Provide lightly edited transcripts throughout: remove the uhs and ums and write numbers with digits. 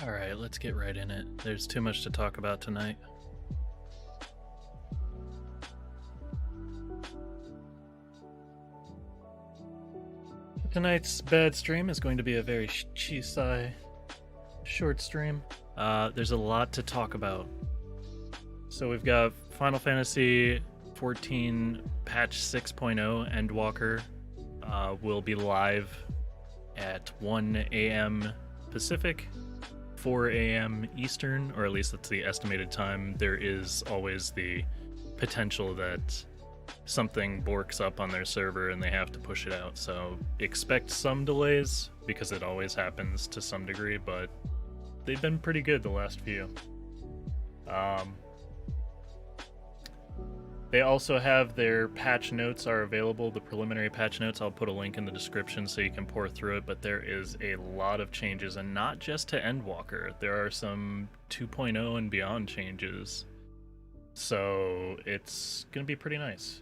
Alright, let's get right in it. There's too much to talk about tonight. Tonight's bad stream is going to be a very cheesy short stream. There's a lot to talk about. So we've got Final Fantasy 14 patch 6.0 Endwalker will be live at 1 a.m. Pacific, 4 a.m. Eastern, or at least that's the estimated time. There is always the potential that something borks up on their server and they have to push it out, so expect some delays because it always happens to some degree, but they've been pretty good the last few. They also have their patch notes are available, the preliminary patch notes. I'll put a link in the description so you can pour through it, but there is a lot of changes, and not just to Endwalker. There are some 2.0 and beyond changes, so it's going to be pretty nice.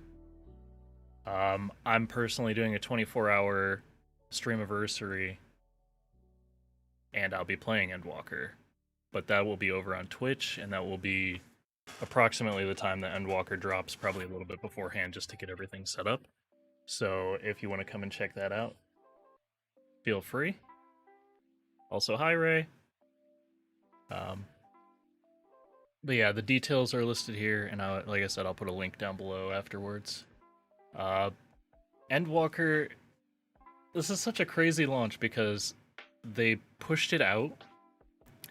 I'm personally doing a 24-hour streamiversary, and I'll be playing Endwalker, but that will be over on Twitch, and that will be approximately the time that Endwalker drops, probably a little bit beforehand, just to get everything set up. So if you want to come and check that out, feel free. Also, hi Ray. But yeah, the details are listed here, and like I said, I'll put a link down below afterwards. Endwalker, this is such a crazy launch because they pushed it out,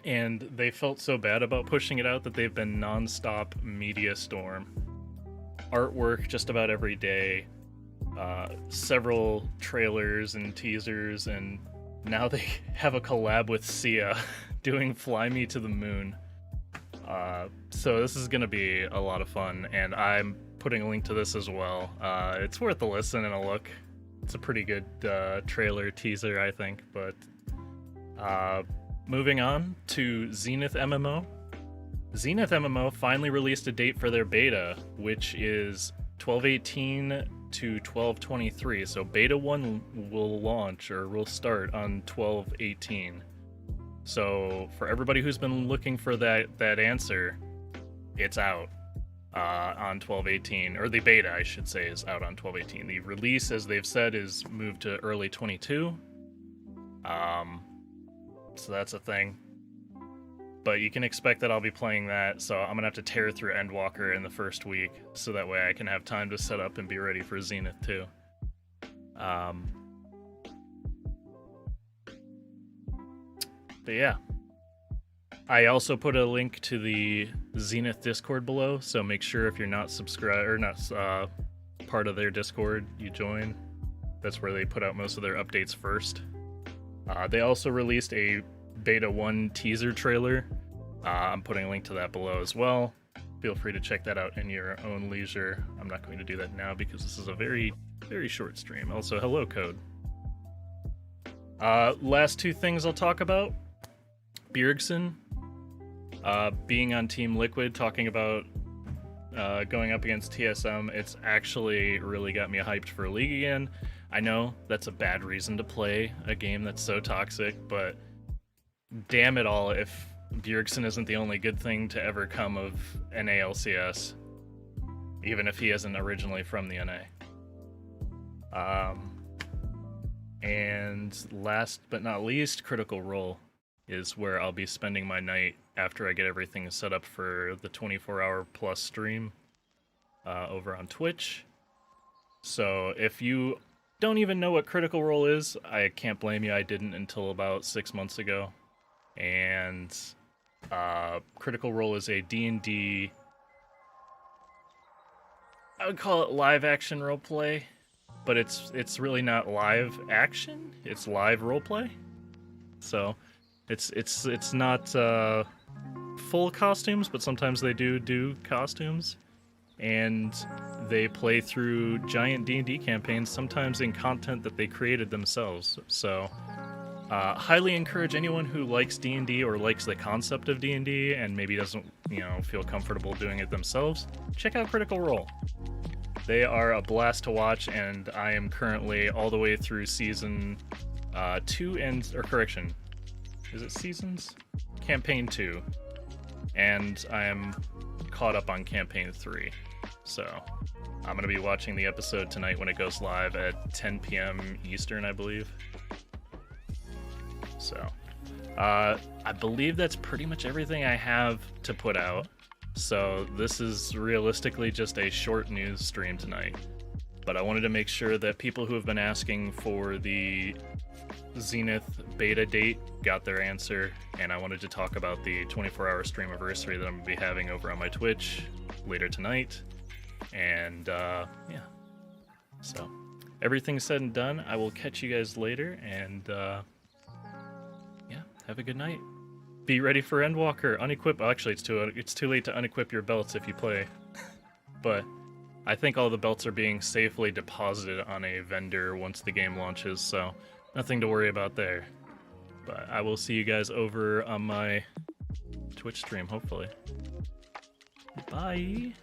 and they felt so bad about pushing it out that they've been non-stop media storm. Artwork just about every day, several trailers and teasers, and now they have a collab with Sia doing Fly Me to the Moon. So this is going to be a lot of fun, and I'm putting a link to this as well. It's worth a listen and a look. It's a pretty good trailer teaser, I think, but moving on to Zenith MMO. Zenith MMO finally released a date for their beta, which is 12/18 to 12/23. So beta 1 will launch, or will start on 12/18. So for everybody who's been looking for that answer, it's out on 12/18, or the beta, I should say, is out on 12/18. The release, as they've said, is moved to early 22. So that's a thing. But you can expect that I'll be playing that, so I'm gonna have to tear through Endwalker in the first week, so that way I can have time to set up and be ready for Zenith too. But yeah. I also put a link to the Zenith Discord below, so make sure if you're not subscribed or not part of their Discord, you join. That's where they put out most of their updates first. They also released a Beta 1 teaser trailer. I'm putting a link to that below as well. Feel free to check that out in your own leisure. I'm not going to do that now because this is a very, very short stream. Also, hello, Code. Last two things I'll talk about. Bjergsen being on Team Liquid, talking about going up against TSM. It's actually really got me hyped for League again. I know that's a bad reason to play a game that's so toxic, but damn it all if Bjergsen isn't the only good thing to ever come of NALCS, even if he isn't originally from the NA. And last but not least, Critical Role is where I'll be spending my night after I get everything set up for the 24-hour plus stream over on Twitch. So if you don't even know what Critical Role is, I can't blame you. I didn't until about 6 months ago. And Critical Role is a D&D, I would call it live action roleplay, but it's really not live action. It's live roleplay. So it's not full costumes, but sometimes they do costumes, and they play through giant D&D campaigns, sometimes in content that they created themselves. So highly encourage anyone who likes D&D or likes the concept of D&D and maybe doesn't, feel comfortable doing it themselves, check out Critical Role. They are a blast to watch, and I am currently all the way through season 2 and, or correction, is it seasons? Campaign 2. And I am caught up on Campaign 3. So I'm going to be watching the episode tonight when it goes live at 10 p.m. Eastern, I believe. So I believe that's pretty much everything I have to put out. So this is realistically just a short news stream tonight. But I wanted to make sure that people who have been asking for the Zenith beta date got their answer, and I wanted to talk about the 24-hour stream anniversary that I'm going to be having over on my Twitch later tonight. And yeah, so everything said and done, I will catch you guys later, and yeah, have a good night. Be ready for Endwalker. Unequip. Oh, actually, it's too late to unequip your belts if you play. But I think all the belts are being safely deposited on a vendor once the game launches, so nothing to worry about there. But I will see you guys over on my Twitch stream, hopefully. Bye.